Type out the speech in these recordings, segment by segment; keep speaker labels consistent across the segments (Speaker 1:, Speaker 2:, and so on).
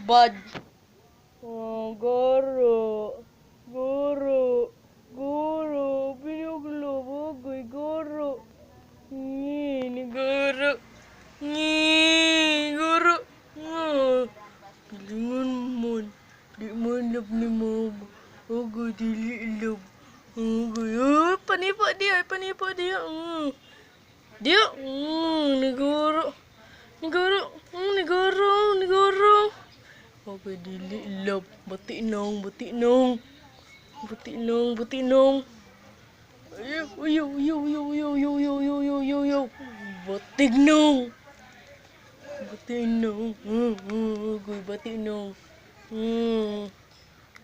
Speaker 1: Bad. Oh, goro. Goro. Goro. Binuglo. Bagoy. Goro. Ni goro. Ni goro. Oh. Pilingon mo. Di mo love ni mama. Bagoy. Dili love. Bagoy. Oh, panipa dia. Panipa dia. Dia. Negoro. Negoro. Negoro. Negoro. Bagoy. Dili love. Batik nong. Batik nong. Batik nong. Batik nong. Ayo, ayo, ayo, ayo, ayo, ayo, ayo, ayo, ayo, ayo, ayo. Batik nong. Batik nong. Bagoy. Batik nong.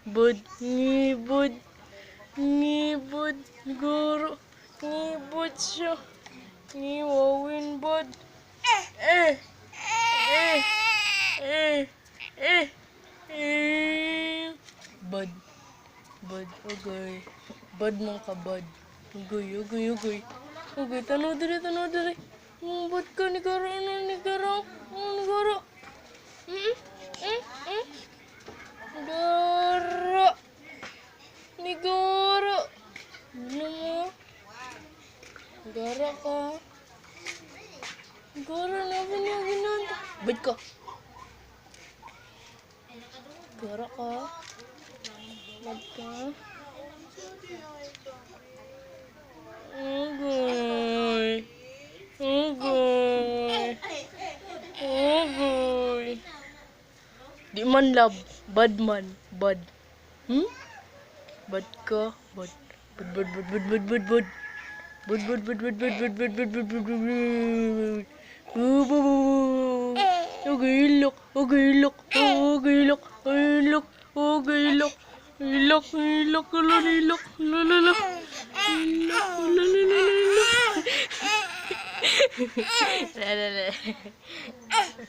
Speaker 1: Bud. Ngibud. Ngibud. Negoro. Ngibud siya. Ngiwawin bud. Eh. Eh. Eh. Eh. Eh. Bud. Bud. Ugoy. Bud man ka bud. Ugoy. Ugoy. Ugoy. Ugoy. Tanaw diri. Tanaw diri. Bud ka ni Garo. Ano ni Garo? Ni Garo. Garo. Ni Garo. Ano mo? Garo ka. Garo na ba niya ginanda? Bud ka. Garo ka. Bud ka. Ugoy. Ugoy. Ugoy. Di man love. Bad man. Bad. Bad ka. Bad. Bad, bad, bad, bad, bad, bad, bad. Bud bud bud bud bud bud bud bud bud bud bud bud. Okay, ilok. Okay, ilok. Okay, ilok. Ilok. Okay, ilok. Ilok. Ilok. Ilok. Ilok. Ilok. Ilok.